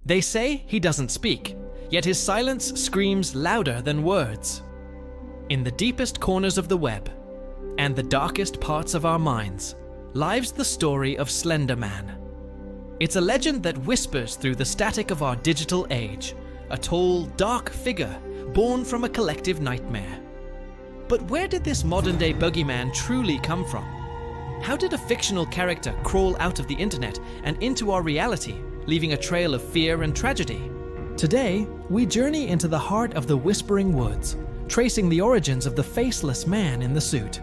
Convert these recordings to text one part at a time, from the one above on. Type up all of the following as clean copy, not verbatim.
They say he doesn't speak, yet his silence screams louder than words. In the deepest corners of the web, and the darkest parts of our minds, lies the story of Slenderman. It's a legend that whispers through the static of our digital age, a tall, dark figure born from a collective nightmare. But where did this modern-day boogeyman truly come from? How did a fictional character crawl out of the internet and into our reality, leaving a trail of fear and tragedy? Today, we journey into the heart of the Whispering Woods, tracing the origins of the faceless man in the suit.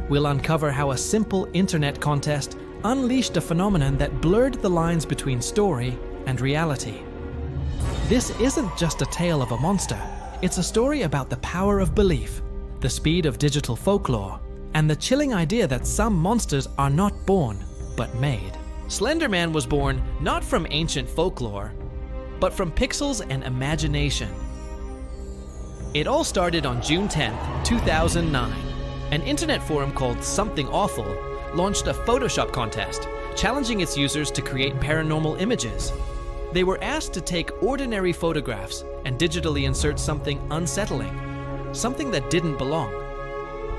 We'll uncover how a simple internet contest unleashed a phenomenon that blurred the lines between story and reality. This isn't just a tale of a monster, it's a story about the power of belief, the speed of digital folklore, and the chilling idea that some monsters are not born, but made. Slenderman was born not from ancient folklore, but from pixels and imagination. It all started on June 10th, 2009. An internet forum called Something Awful launched a Photoshop contest, challenging its users to create paranormal images. They were asked to take ordinary photographs and digitally insert something unsettling, something that didn't belong.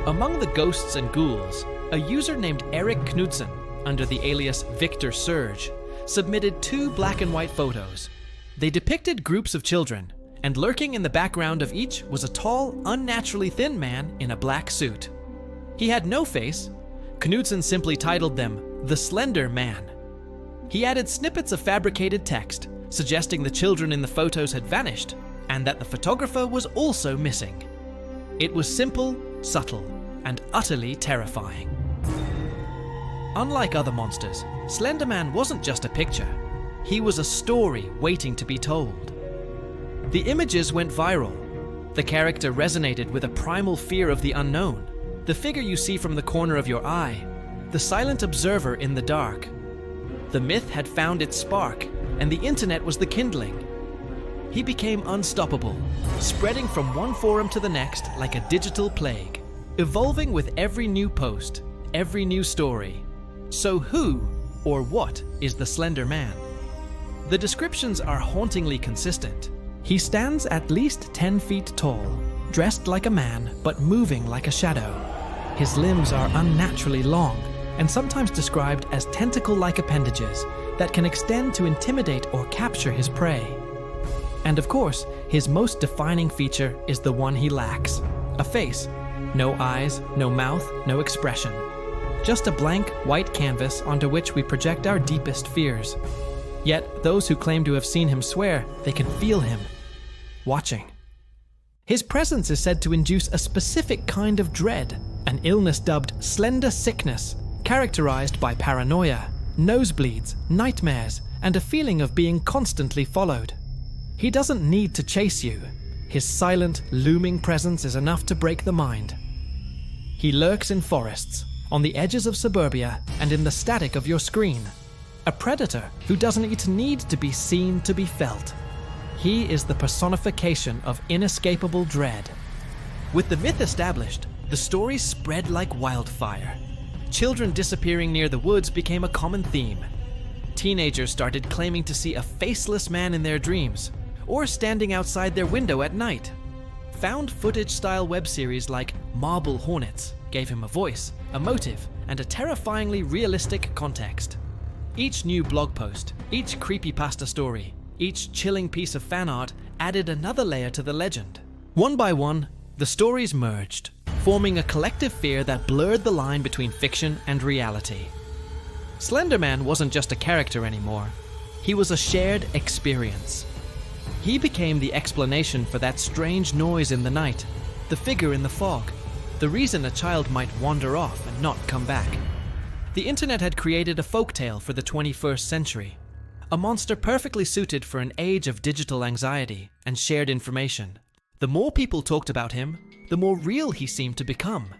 Among the ghosts and ghouls, a user named Eric Knudsen, under the alias Victor Surge, submitted 2 black and white photos. They depicted groups of children, and lurking in the background of each was a tall, unnaturally thin man in a black suit. He had no face. Knudsen simply titled them The Slender Man. He added snippets of fabricated text, suggesting the children in the photos had vanished, and that the photographer was also missing. It was simple, subtle, and utterly terrifying. Unlike other monsters, Slenderman wasn't just a picture. He was a story waiting to be told. The images went viral. The character resonated with a primal fear of the unknown, the figure you see from the corner of your eye, the silent observer in the dark. The myth had found its spark, and the internet was the kindling. He became unstoppable, spreading from one forum to the next like a digital plague, evolving with every new post, every new story. So who or what is the Slender Man? The descriptions are hauntingly consistent. He stands at least 10 feet tall, dressed like a man but moving like a shadow. His limbs are unnaturally long and sometimes described as tentacle-like appendages that can extend to intimidate or capture his prey. And of course, his most defining feature is the one he lacks: a face. No eyes, no mouth, no expression. Just a blank, white canvas onto which we project our deepest fears. Yet, those who claim to have seen him swear they can feel him, watching. His presence is said to induce a specific kind of dread, an illness dubbed slender sickness, characterized by paranoia, nosebleeds, nightmares, and a feeling of being constantly followed. He doesn't need to chase you. His silent, looming presence is enough to break the mind. He lurks in forests, on the edges of suburbia, and in the static of your screen. A predator who doesn't need to be seen to be felt. He is the personification of inescapable dread. With the myth established, the stories spread like wildfire. Children disappearing near the woods became a common theme. Teenagers started claiming to see a faceless man in their dreams, or standing outside their window at night. Found footage-style web series like Marble Hornets gave him a voice, a motive, and a terrifyingly realistic context. Each new blog post, each creepypasta story, each chilling piece of fan art added another layer to the legend. One by one, the stories merged, forming a collective fear that blurred the line between fiction and reality. Slenderman wasn't just a character anymore. He was a shared experience. He became the explanation for that strange noise in the night, the figure in the fog, the reason a child might wander off and not come back. The internet had created a folktale for the 21st century, a monster perfectly suited for an age of digital anxiety and shared information. The more people talked about him, the more real he seemed to become.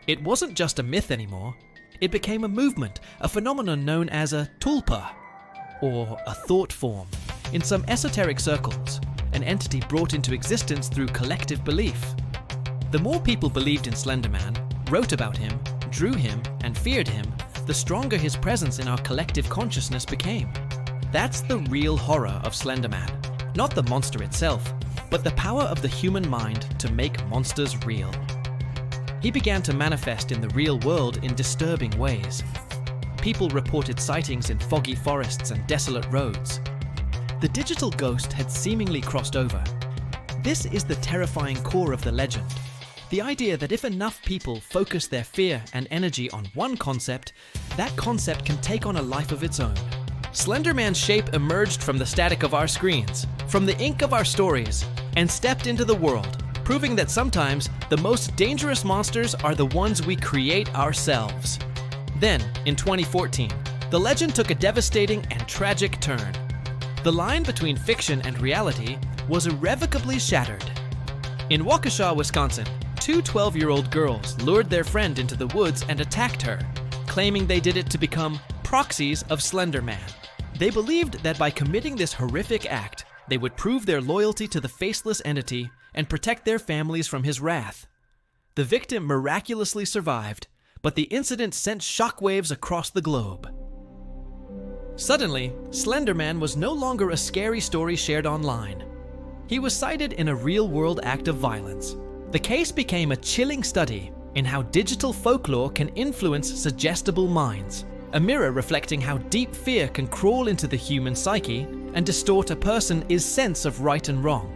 It wasn't just a myth anymore. It became a movement, a phenomenon known as a tulpa, or a thought form. In some esoteric circles, an entity brought into existence through collective belief. The more people believed in Slenderman, wrote about him, drew him, and feared him, the stronger his presence in our collective consciousness became. That's the real horror of Slenderman. Not the monster itself, but the power of the human mind to make monsters real. He began to manifest in the real world in disturbing ways. People reported sightings in foggy forests and desolate roads. The digital ghost had seemingly crossed over. This is the terrifying core of the legend. The idea that if enough people focus their fear and energy on one concept, that concept can take on a life of its own. Slenderman's shape emerged from the static of our screens, from the ink of our stories, and stepped into the world, proving that sometimes the most dangerous monsters are the ones we create ourselves. Then, in 2014, the legend took a devastating and tragic turn. The line between fiction and reality was irrevocably shattered. In Waukesha, Wisconsin, two 12-year-old girls lured their friend into the woods and attacked her, claiming they did it to become proxies of Slenderman. They believed that by committing this horrific act, they would prove their loyalty to the faceless entity and protect their families from his wrath. The victim miraculously survived, but the incident sent shockwaves across the globe. Suddenly, Slenderman was no longer a scary story shared online. He was cited in a real-world act of violence. The case became a chilling study in how digital folklore can influence suggestible minds, a mirror reflecting how deep fear can crawl into the human psyche and distort a person's sense of right and wrong.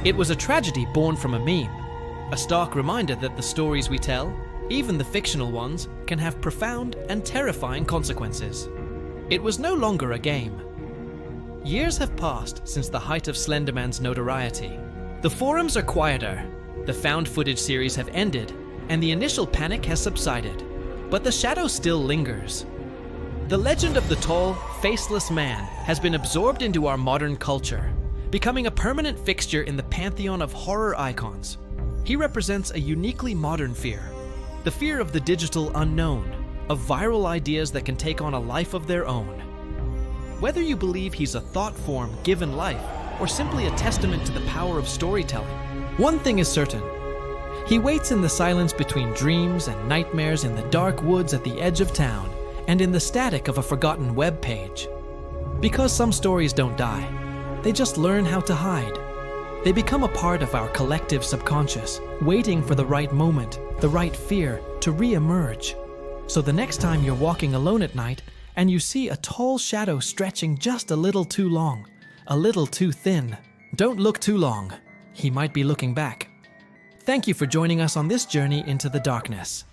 It was a tragedy born from a meme, a stark reminder that the stories we tell, even the fictional ones, can have profound and terrifying consequences. It was no longer a game. Years have passed since the height of Slenderman's notoriety. The forums are quieter, the found footage series have ended, and the initial panic has subsided, but the shadow still lingers. The legend of the tall, faceless man has been absorbed into our modern culture, becoming a permanent fixture in the pantheon of horror icons. He represents a uniquely modern fear, the fear of the digital unknown, of viral ideas that can take on a life of their own. Whether you believe he's a thought form given life, or simply a testament to the power of storytelling, one thing is certain. He waits in the silence between dreams and nightmares, in the dark woods at the edge of town, and in the static of a forgotten web page. Because some stories don't die, they just learn how to hide. They become a part of our collective subconscious, waiting for the right moment, the right fear to re-emerge. So the next time you're walking alone at night and you see a tall shadow stretching just a little too long, a little too thin, don't look too long. He might be looking back. Thank you for joining us on this journey into the darkness.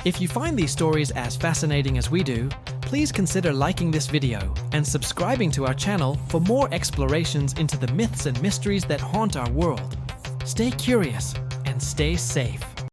If you find these stories as fascinating as we do, please consider liking this video and subscribing to our channel for more explorations into the myths and mysteries that haunt our world. Stay curious and stay safe.